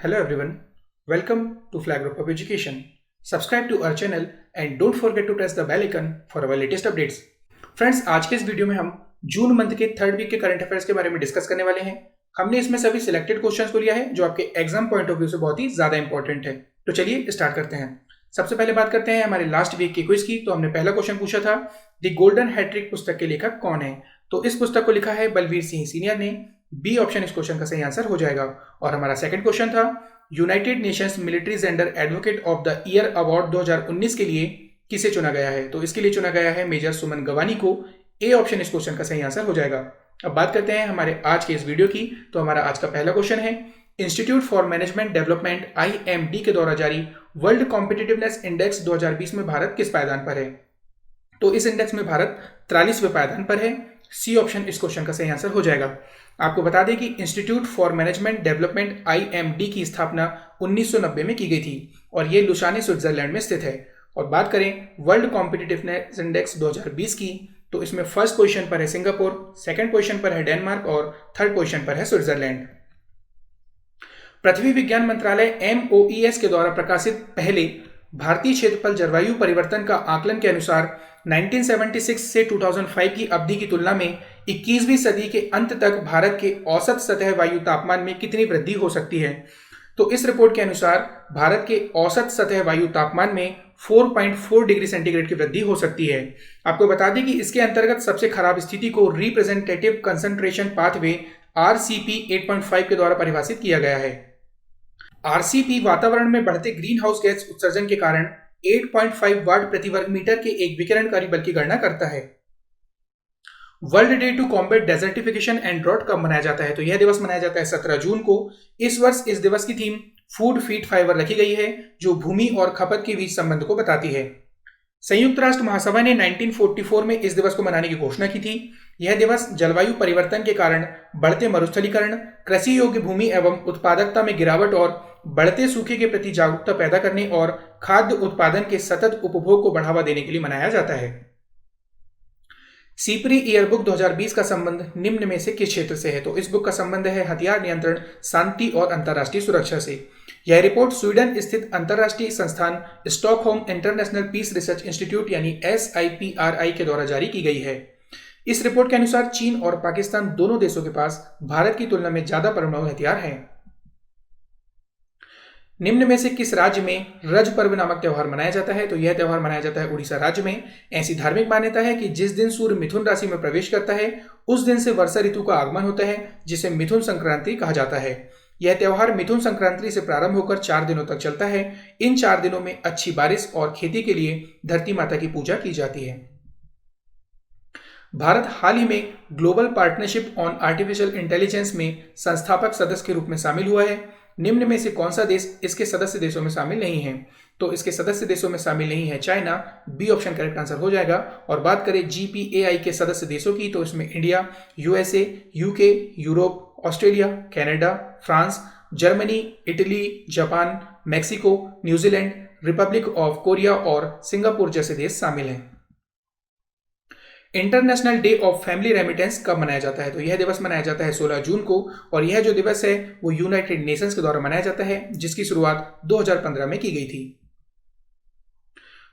Hello everyone, welcome to Flag Group of Education. Subscribe to our channel and don't forget to press the bell icon for our latest updates. Friends, आज के इस video में हम June month के third week के current affairs के बारे में डिस्कस करने वाले हैं। हमने इसमें सभी सिलेक्टेड क्वेश्चंस को लिया है जो आपके एग्जाम पॉइंट ऑफ व्यू से बहुत ही ज्यादा इंपॉर्टेंट है। तो चलिए स्टार्ट करते हैं। सबसे पहले बात करते हैं हमारे लास्ट वीक की क्विज की। तो हमने पहला क्वेश्चन पूछा था, द गोल्डन हैट्रिक पुस्तक के लेखक कौन है? तो इस पुस्तक को लिखा है बलवीर सिंह सीनियर ने। बी ऑप्शन इस क्वेश्चन का सही आंसर हो जाएगा। और हमारा सेकंड क्वेश्चन था, United Nations military gender advocate of the year award 2019 के लिए किसे चुना गया है? तो इसके लिए चुना गया है मेजर सुमन गवानी को। ए ऑप्शन इस क्वेश्चन का सही आंसर हो जाएगा। अब बात करते हैं हमारे आज के इस वीडियो की। तो हमारा आज का पहला क्वेश्चन है, institute for management development IMD के द्वारा जारी वर्ल्ड कॉम्पिटिटिवनेस इंडेक्स 2020 में भारत किस पायदान पर है? तो इस इंडेक्स में भारत 43वें पायदान पर है। सी ऑप्शन इस क्वेश्चन का सही आंसर हो जाएगा। आपको बता दें कि institute for management development IMD की स्थापना 1990 में की गई थी और ये लुसाने स्विट्जरलैंड में स्थित है। और बात करें वर्ल्ड कॉम्पिटिटिवनेस इंडेक्स 2020 की, तो इसमें फर्स्ट पोजीशन पर है सिंगापुर, सेकंड पोजीशन पर है डेनमार्क और थर्ड पोजीशन पर है स्विट्जरलैंड। पृथ्वी विज्ञान मंत्रालय MOES के द्वारा प्रकाशित पहले भारतीय क्षेत्रफल जलवायु परिवर्तन का आकलन के अनुसार 1976 से 2005 की अवधि की तुलना में 21वीं सदी के अंत तक भारत के औसत सतह वायु तापमान में कितनी वृद्धि हो सकती है? तो इस रिपोर्ट के अनुसार भारत के औसत सतह वायु तापमान में 4.4 डिग्री सेंटीग्रेड की वृद्धि हो सकती है। आपको बता दें कि इसके अंतर्गत सबसे खराब स्थिति को रिप्रेजेंटेटिव कंसंट्रेशन पाथवे RCP 8.5 के द्वारा परिभाषित किया गया है। RCP वातावरण में बढ़ते ग्रीन हाउस गैस उत्सर्जन के कारण 8.5 वाट प्रति वर्ग मीटर के एक विकिरणकारी बल की गणना करता है। World Day to Combat Desertification and Drought कब मनाया जाता है? तो यह दिवस मनाया जाता है 17 जून को। इस वर्ष इस दिवस की थीम फूड फीड फाइबर रखी गई है, जो भूमि और खपत के बीच संबंध को बताती है। संयुक्त राष्ट्र महासभा ने 1944 में इस दिवस को मनाने की घोषणा की थी। यह दिवस जलवायु परिवर्तन के कारण बढ़ते मरुस्थलीकरण, कृषि योग्य भूमि एवं उत्पादकता में गिरावट और बढ़ते सूखे के प्रति जागरूकता पैदा करने और खाद्य उत्पादन के सतत उपभोग को बढ़ावा देने के लिए मनाया जाता है। सीपरी ईयर बुक 2020 का संबंध निम्न में से किस क्षेत्र से है? तो इस बुक का संबंध है हथियार नियंत्रण, शांति और अंतर्राष्ट्रीय सुरक्षा से। यह रिपोर्ट स्वीडन स्थित अंतर्राष्ट्रीय संस्थान Stockholm International Peace Research Institute यानी SIPRI के द्वारा जारी की गई है। इस रिपोर्ट के अनुसार चीन और पाकिस्तान दोनों देशों के पास भारत की तुलना में ज्यादा परमाणु हथियार हैं। निम्न में से किस राज्य में रज पर्व नामक त्यौहार मनाया जाता है? तो यह त्यौहार मनाया जाता है उड़ीसा राज्य में। ऐसी धार्मिक मान्यता है कि जिस दिन सूर्य मिथुन राशि में प्रवेश करता है उस दिन से वर्षा ऋतु का आगमन होता है, जिसे मिथुन संक्रांति कहा जाता है। यह त्यौहार मिथुन संक्रांति से प्रारंभ होकर 4 दिनों तक चलता है। इन 4 दिनों में अच्छी बारिश और खेती के लिए धरती माता की पूजा की जाती है। भारत हाल ही में global partnership on artificial intelligence में संस्थापक सदस्य के रूप में शामिल हुआ है। निम्न में से कौन सा देश इसके सदस्य देशों में शामिल नहीं है? तो इसके सदस्य देशों में शामिल नहीं है China. B option correct answer हो जाएगा। और बात करें GPAI के सदस्य देशों की, तो इसमें India, USA, UK, Europe, Australia, Canada, France, Germany, Italy, Japan, Mexico, New Zealand, Republic of Korea और सिंगापुर जैसे देश शामिल हैं। International day of family remittance कब मनाया जाता है? तो यह दिवस मनाया जाता है 16 जून को और यह जो दिवस है वो यूनाइटेड नेशंस के द्वारा मनाया जाता है, जिसकी शुरुआत 2015 में की गई थी।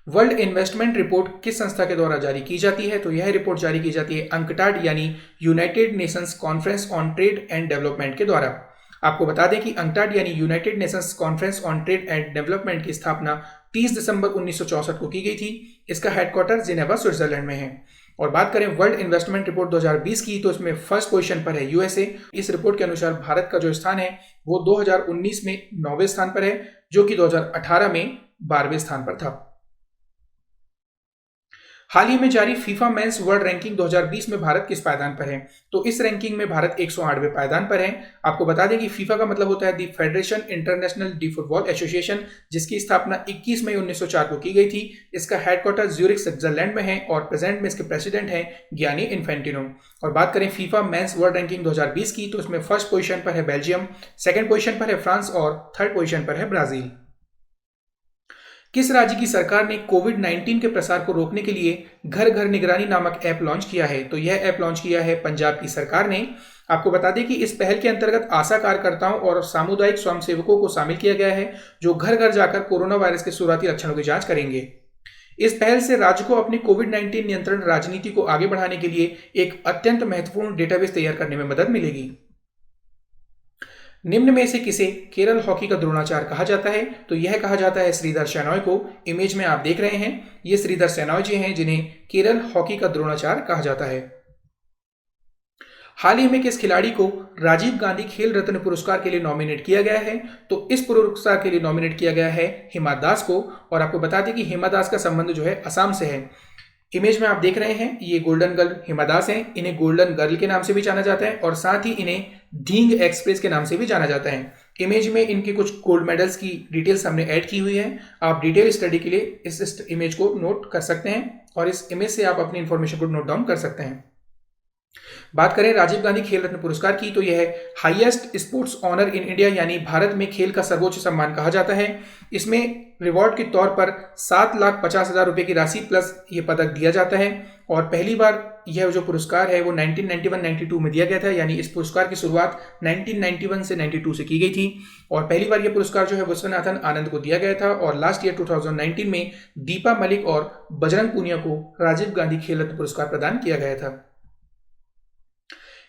वर्ल्ड इन्वेस्टमेंट रिपोर्ट किस संस्था के द्वारा जारी की जाती है? तो यह रिपोर्ट जारी की जाती है UNCTAD यानी United Nations conference on trade and development के द्वारा। आपको बता दें कि UNCTAD यानी United Nations conference on trade and development की स्थापना 30 दिसंबर 1964 को की गई थी। इसका हेडक्वार्टर जिनेवा स्विट्जरलैंड में है। और बात करें वर्ल्ड इन्वेस्टमेंट रिपोर्ट 2020 की, तो इसमें फर्स्ट पोजीशन पर है USA। इस रिपोर्ट के अनुसार भारत का जो स्थान है वो 2019 में 9वें स्थान पर है, जो कि 2018 में 12वें स्थान पर था। हाल ही में जारी फीफा मेंस वर्ल्ड रैंकिंग 2020 में भारत किस पायदान पर है? तो इस रैंकिंग में भारत 108वें पायदान पर है। आपको बता दें कि फीफा का मतलब होता है the Federation International de Football Association, जिसकी स्थापना 21 मई 1904 को की गई थी। इसका हेडक्वार्टर ज्यूरिख स्विट्जरलैंड में है और प्रेजेंट में इसके प्रेसिडेंट हैं गियानी इन्फेंटिनो। और बात करें फीफा मेंस वर्ल्ड रैंकिंग 2020 की, तो इसमें फर्स्ट पोजीशन पर है बेल्जियम, सेकंड पोजीशन पर है फ्रांस और थर्ड पोजीशन पर है ब्राजील। किस राज्य की सरकार ने कोविड-19 के प्रसार को रोकने के लिए घर घर निगरानी नामक ऐप लॉन्च किया है? तो यह ऐप लॉन्च किया है पंजाब की सरकार ने। आपको बता दें कि इस पहल के अंतर्गत आशा कार्यकर्ताओं और सामुदायिक स्वयंसेवकों को शामिल किया गया है, जो घर घर जाकर कोरोना वायरस के शुरुआती लक्षणों की जांच करेंगे। इस पहल से राज्य को अपनी कोविड-19 नियंत्रण राजनीति को आगे बढ़ाने के लिए एक अत्यंत महत्वपूर्ण डेटाबेस तैयार करने में मदद मिलेगी। निम्न में से किसे केरल हॉकी का द्रोणाचार्य कहा जाता है? तो यह कहा जाता है श्रीधर शेनॉय को। इमेज में आप देख रहे हैं, ये श्रीधर शेनॉय जी हैं जिन्हें केरल हॉकी का द्रोणाचार्य कहा जाता है। हाल ही में किस खिलाड़ी को राजीव गांधी खेल रत्न पुरस्कार के लिए नॉमिनेट किया गया है? तो इस पुरस्कार के लिए नॉमिनेट किया गया है हिमा दास को। और आपको बता दें कि हिमा दास का संबंध जो है असम से है। इमेज में आप देख रहे हैं, ये गोल्डन गर्ल हिमा दास हैं। इन्हें गोल्डन गर्ल के नाम से भी जाना जाता है और साथ ही इन्हें धींग एक्सप्रेस के नाम से भी जाना जाता है। इमेज में इनके कुछ गोल्ड मेडल्स की डिटेल्स हमने ऐड की हुई है। आप डिटेल स्टडी के लिए इस इमेज को नोट कर सकते हैं और इस इमेज से आप अपनी इंफॉर्मेशन को नोट डाउन कर सकते हैं। बात करें राजीव गांधी खेल रत्न पुरस्कार की, तो यह highest sports honour in India यानी भारत में खेल का सर्वोच्च सम्मान कहा जाता है। इसमें रिवॉर्ड के तौर पर 7,50,000 रुपए की राशि प्लस ये पदक दिया जाता है। और पहली बार यह जो पुरस्कार है वो 1991-92 में दिया गया था, यानी इस पुरस्कार की शुरुआत 1991 से 92 से की गई थी। और पहली बार यह पुरस्कार जो है विश्वनाथन आनंद को दिया गया था और लास्ट ईयर 2019 में दीपा मलिक और बजरंग पूनिया को राजीव गांधी खेल रत्न पुरस्कार प्रदान किया गया था।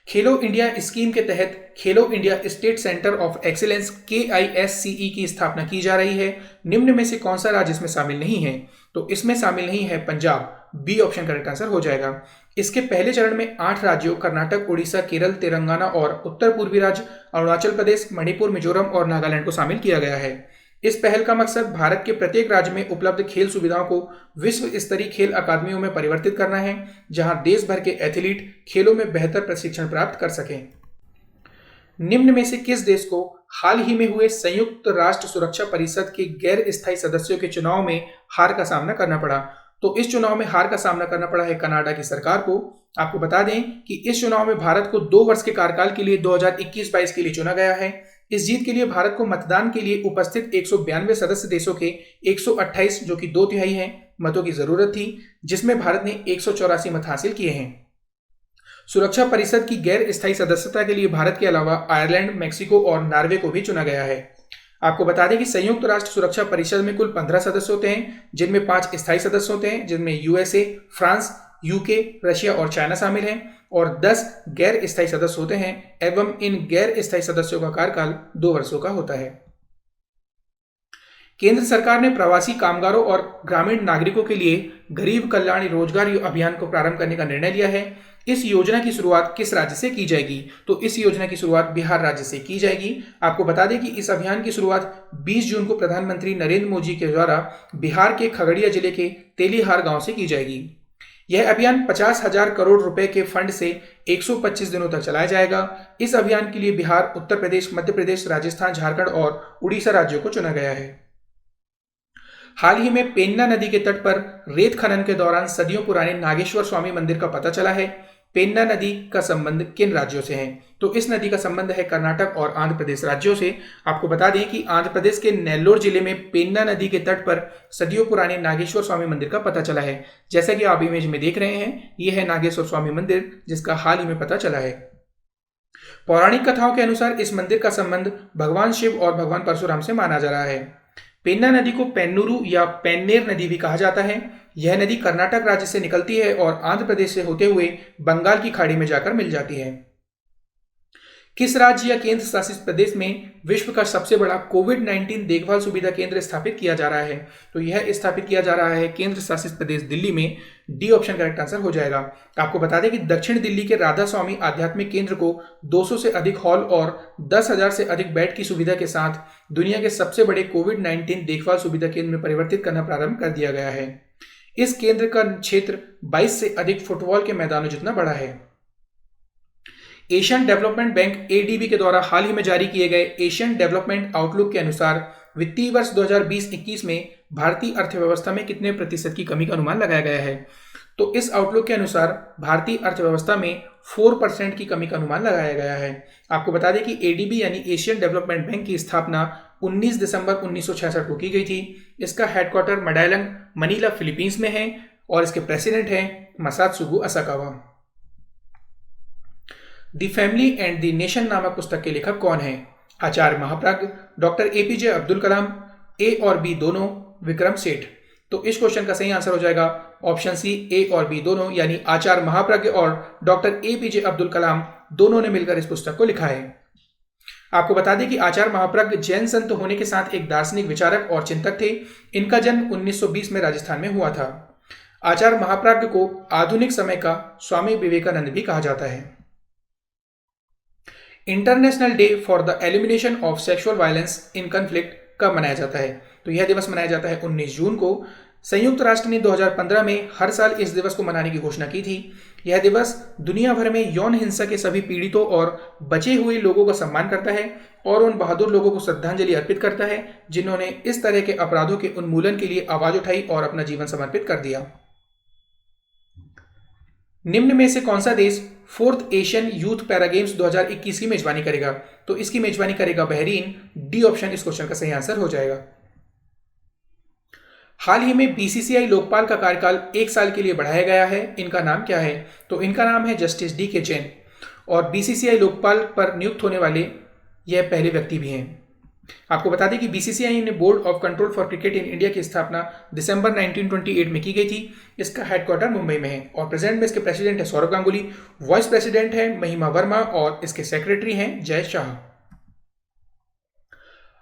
खेलो इंडिया स्कीम के तहत खेलो India state centre of excellence KISCE की स्थापना की जा रही है। निम्न में से कौन सा राज्य इसमें शामिल नहीं है? तो इसमें शामिल नहीं है Punjab. B option correct answer हो जाएगा। इसके पहले चरण में 8 राज्यों कर्नाटक, उड़ीसा, केरल, तेलंगाना और उत्तर पूर्वी राज्य अरुणाचल प्रदेश, मणिपुर, मिजोरम और नागालैंड को शामिल किया गया है। इस पहल का मकसद भारत के प्रत्येक राज्य में उपलब्ध खेल सुविधाओं को विश्व स्तरीय खेल अकादमियों में परिवर्तित करना है, जहां देश भर के एथलीट खेलों में बेहतर प्रशिक्षण प्राप्त कर सकें। निम्न में से किस देश को हाल ही में हुए संयुक्त राष्ट्र सुरक्षा परिषद के गैर स्थायी सदस्यों के चुनाव में हार का सामना करना पड़ा? तो इस चुनाव में हार का सामना करना पड़ा है कनाडा की सरकार को। आपको बता दें कि इस चुनाव में भारत को 2 वर्ष के कार्यकाल के लिए 2021-22 के लिए चुना गया है। इस जीत के लिए भारत को मतदान के लिए उपस्थित 192 सदस्य देशों के 128 जो कि 2/3 हैं मतों की जरूरत थी, जिसमें भारत ने 184 मत हासिल किए हैं। सुरक्षा परिषद की गैर स्थायी सदस्यता के लिए भारत के अलावा आयरलैंड, मेक्सिको और नॉर्वे को भी चुना गया है। आपको बता दें कि संयुक्त राष्ट्र सुरक्षा परिषद में कुल 15 सदस्य होते हैं, जिनमें 5 स्थायी सदस्य होते हैं, जिनमें USA, फ्रांस, UK, रशिया और चाइना शामिल हैं, और 10 गैर स्थायी सदस्य होते हैं एवं इन गैर स्थायी सदस्यों का कार्यकाल 2 वर्षों का होता है। केंद्र सरकार ने प्रवासी कामगारों और ग्रामीण नागरिकों के लिए गरीब कल्याण रोजगार अभियान को प्रारंभ करने का निर्णय लिया है। इस योजना की शुरुआत किस राज्य से की जाएगी? तो इस योजना की शुरुआत बिहार राज्य से की जाएगी। आपको बता दें कि इस अभियान की शुरुआत 20 जून को प्रधानमंत्री नरेंद्र मोदी के द्वारा बिहार के खगड़िया जिले के तेलीहार गांव से की जाएगी। यह अभियान 50,000 करोड़ रुपए के फंड से 125 दिनों तक चलाया जाएगा। इस अभियान के लिए बिहार, उत्तर प्रदेश, मध्य प्रदेश, राजस्थान, झारखंड और उड़ीसा राज्यों को चुना गया है। हाल ही में पेन्ना नदी के तट पर रेत खनन के दौरान सदियों पुराने नागेश्वर स्वामी मंदिर का पता चला है। पेन्ना नदी का संबंध किन राज्यों से है? तो इस नदी का संबंध है कर्नाटक और आंध्र प्रदेश राज्यों से। आपको बता दें कि आंध्र प्रदेश के नेल्लोर जिले में पेन्ना नदी के तट पर सदियों पुराने नागेश्वर स्वामी मंदिर का पता चला है। जैसा कि आप इमेज में देख रहे हैं, यह है नागेश्वर स्वामी मंदिर, जिसका हाल ही में पता चला है। पौराणिक कथाओं के अनुसार इस मंदिर का संबंध भगवान शिव और भगवान परशुराम से माना जा रहा है। पेन्ना नदी को पेन्नूरू या पेन्नेर नदी भी कहा जाता है। यह नदी कर्नाटक राज्य से निकलती है और आंध्र प्रदेश से होते हुए बंगाल की खाड़ी में जाकर मिल जाती है। किस राज्य या केंद्र शासित प्रदेश में विश्व का सबसे बड़ा कोविड-19 देखभाल सुविधा केंद्र स्थापित किया जा रहा है? तो यह स्थापित किया जा रहा है केंद्र शासित प्रदेश दिल्ली में। डी ऑप्शन करेक्ट आंसर हो जाएगा। आपको बता दें कि दक्षिण दिल्ली के राधा स्वामी आध्यात्मिक केंद्र को 200 से अधिक हॉल और 10,000 से अधिक बेड की सुविधा के साथ दुनिया के सबसे बड़े कोविड-19 देखभाल सुविधा केंद्र में परिवर्तित करना प्रारंभ कर दिया गया है। इस केंद्र का क्षेत्र 22 से अधिक फुटबॉल के मैदानों जितना बड़ा है। एशियन डेवलपमेंट बैंक ADB के द्वारा हाल ही में जारी किए गए एशियन डेवलपमेंट आउटलुक के अनुसार वित्तीय वर्ष 2020-21 में भारतीय अर्थव्यवस्था में कितने प्रतिशत की कमी का अनुमान लगाया गया है? तो इस आउटलुक के अनुसार भारतीय अर्थव्यवस्था में 4% की कमी का अनुमान लगाया गया है। आपको बता दें कि ADB यानी एशियन डेवलपमेंट बैंक की स्थापना 19 दिसंबर 1966 को की गई थी। इसका हेडक्वार्टर मडायलंग, मनीला, फिलीपींस में है और इसके प्रेसिडेंट हैं Masatsugu Asakawa. The family and the nation नामक पुस्तक के लेखक कौन है? Acharya Mahapragya, doctor APJ Abdul Kalam, A और बी दोनों, विक्रम सेठ। तो इस क्वेश्चन का सही आंसर हो जाएगा ऑप्शन सी, ए और बी दोनों, यानी आचार्य महाप्रज्ञ और डॉक्टर एपीजे अब्दुल कलाम दोनों ने मिलकर इस पुस्तक को लिखा है। आपको बता दें कि आचार्य महाप्रज्ञ जैन संत होने के साथ एक दार्शनिक विचारक और चिंतक थे। इनका जन्म 1920 में राजस्थान में हुआ था। आचार्य महाप्रज्ञ को आधुनिक समय का स्वामी विवेकानंद भी कहा जाता है। International day for the elimination of sexual violence in conflict कब मनाया जाता है? तो यह दिवस मनाया जाता है 19 जून को। संयुक्त राष्ट्र ने 2015 में हर साल इस दिवस को मनाने की घोषणा की थी। यह दिवस दुनिया भर में यौन हिंसा के सभी पीड़ितों और बचे हुए लोगों का सम्मान करता है और उन बहादुर लोगों को श्रद्धांजलि अर्पित करता है जिन्होंने इस तरह के अपराधों के उन्मूलन के लिए आवाज उठाई और अपना जीवन समर्पित कर दिया। निम्न में से कौन सा देश 4th Asian youth para games 2021 की मेजबानी करेगा? तो इसकी मेजबानी करेगा बहरीन। डी ऑप्शन इस क्वेश्चन का सही आंसर हो जाएगा। हाल ही में बीसीसीआई लोकपाल का कार्यकाल 1 साल के लिए बढ़ाया गया है। इनका नाम क्या है? तो इनका नाम है जस्टिस डी के जैन और बीसीसीआई लोकपाल पर नियुक्त होने वाले यह पहले व्यक्ति भी हैं। आपको बता दें कि बीसीसीआई ने board of control for cricket in India की स्थापना दिसंबर 1928 में की गई थी। इसका हेडक्वार्टर मुंबई में है और प्रेजेंट में इसके प्रेसिडेंट है सौरभ गांगुली, वाइस प्रेसिडेंट है महिमा वर्मा और इसके सेक्रेटरी हैं जय शाह।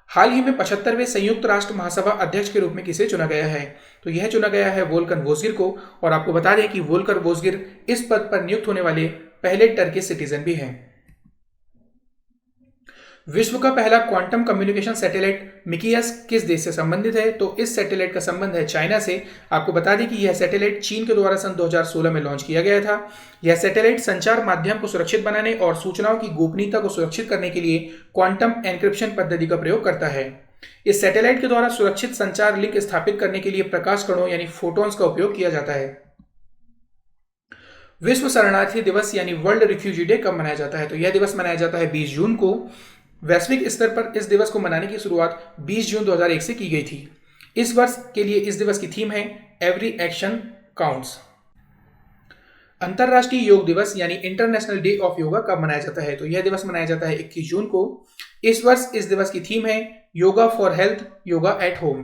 हाल ही में 75वें संयुक्त राष्ट्र महासभा अध्यक्ष के रूप में किसे चुना गया है? तो यह चुना गया है वोल्कर वोजगिर को और आपको बता दें कि वोल्कर वोजगिर इस पद पर नियुक्त होने वाले पहले टर्किश सिटीजन भी हैं। विश्व का पहला क्वांटम कम्युनिकेशन सैटेलाइट मिकियास किस देश से संबंधित है? तो इस सैटेलाइट का संबंध है चाइना से। आपको बता दें कि यह सैटेलाइट चीन के द्वारा सन 2016 में लॉन्च किया गया था। यह सैटेलाइट संचार माध्यम को सुरक्षित बनाने और सूचनाओं की गोपनीयता को सुरक्षित करने के लिए क्वांटम एन्क्रिप्शन पद्धति का प्रयोग करता है। इस सैटेलाइट के द्वारा सुरक्षित संचार लिंक स्थापित करने के लिए प्रकाश कणों यानी फोटॉन्स का उपयोग किया जाता है। विश्व शरणार्थी दिवस यानी वर्ल्ड रिफ्यूजी डे कब मनाया जाता है? तो यह दिवस मनाया जाता है 20 जून को। वैश्विक स्तर पर इस दिवस को मनाने की शुरुआत 20 जून 2001 से की गई थी। इस वर्ष के लिए इस दिवस की थीम है एवरी एक्शन काउंट्स। अंतरराष्ट्रीय योग दिवस यानी इंटरनेशनल डे ऑफ योगा कब मनाया जाता है? तो यह दिवस मनाया जाता है 21 जून को। इस वर्ष इस दिवस की थीम है yoga for health, yoga at home.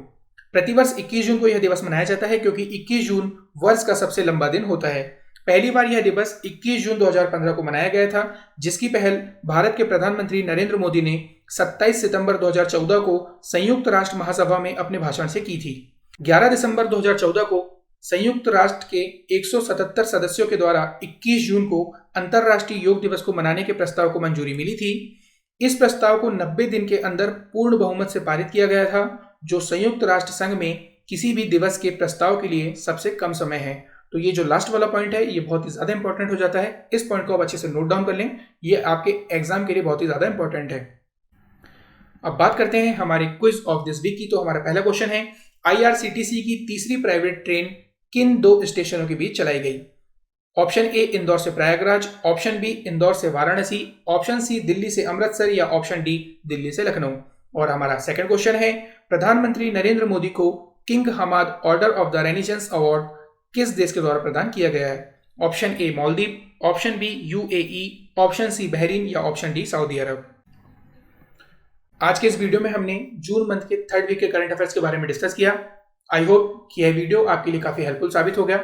प्रतिवर्ष 21 जून को यह दिवस मनाया जाता है क्योंकि 21 जून वर्ष का सबसे लंबा दिन होता है। पहली बार यह दिवस 21 जून 2015 को मनाया गया था, जिसकी पहल भारत के प्रधानमंत्री नरेंद्र मोदी ने 27 सितंबर 2014 को संयुक्त राष्ट्र महासभा में अपने भाषण से की थी। 11 दिसंबर 2014 को संयुक्त राष्ट्र के 177 सदस्यों के द्वारा 21 जून को अंतरराष्ट्रीय योग दिवस को मनाने के प्रस्ताव को मंजूरी मिली थी। इस प्रस्ताव को 90 दिन के अंदर पूर्ण बहुमत से पारित किया गया था, जो संयुक्त राष्ट्र संघ में किसी भी दिवस के प्रस्ताव के लिए सबसे कम समय है। तो ये जो लास्ट वाला पॉइंट है ये बहुत ही ज्यादा इंपॉर्टेंट हो जाता है। इस पॉइंट को आप अच्छे से नोट डाउन कर लें, ये आपके एग्जाम के लिए बहुत ही ज्यादा इंपॉर्टेंट है। अब बात करते हैं हमारे क्विज ऑफ दिस वीक की। तो हमारा पहला क्वेश्चन है, आईआरसीटीसी की तीसरी प्राइवेट ट्रेन किन 2 स्टेशनों के बीच चलाई गई? ऑप्शन ए इंदौर से प्रयागराज, ऑप्शन बी इंदौर से वाराणसी, ऑप्शन सी दिल्ली से अमृतसर या ऑप्शन डी दिल्ली से लखनऊ। और हमारा सेकंड क्वेश्चन है, प्रधानमंत्री नरेंद्र मोदी को King Hamad Order of the Renaissance award किस देश के द्वारा प्रदान किया गया है? Option A Maldives, option B UAE, option C Bahrain या ऑप्शन डी सऊदी अरब। आज के इस वीडियो में हमने जून मंथ के 3rd वीक के करंट अफेयर्स के बारे में डिस्कस किया। आई होप कि यह वीडियो आपके लिए काफी हेल्पफुल साबित हो गया।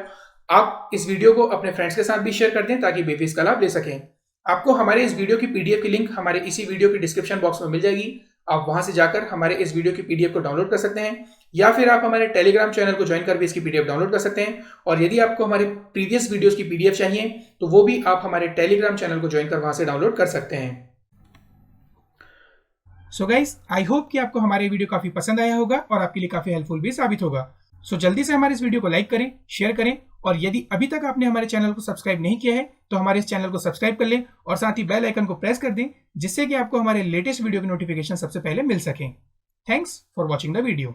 आप इस वीडियो को अपने फ्रेंड्स के साथ भी शेयर कर दें ताकि वे भी इसका लाभ ले सकें। आपको हमारे इस वीडियो की पीडीएफ की लिंक हमारे इसी वीडियो के डिस्क्रिप्शन बॉक्स में मिल जाएगी। आप वहां से जाकर हमारे इस वीडियो की पीडीएफ को डाउनलोड कर सकते हैं या फिर आप हमारे टेलीग्राम चैनल को ज्वाइन कर भी इसकी पीडीएफ डाउनलोड कर सकते हैं। और यदि आपको हमारे प्रीवियस वीडियोस की पीडीएफ चाहिए तो वो भी आप हमारे टेलीग्राम चैनल को ज्वाइन कर वहां से डाउनलोड कर सकते हैं। सो गाइस, आई होप कि आपको हमारे वीडियो काफी पसंद आया होगा और आपके लिए काफी हेल्पफुल भी साबित होगा। सो जल्दी से हमारे इस वीडियो को लाइक करें, शेयर करें और यदि अभी तक आपने हमारे चैनल को सब्सक्राइब नहीं किया है तो हमारे इस चैनल को सब्सक्राइब कर लें और साथ ही बेल आइकन को प्रेस कर दें, जिससे कि आपको हमारे लेटेस्ट वीडियो की नोटिफिकेशन सबसे पहले मिल सके। Thanks for watching the video.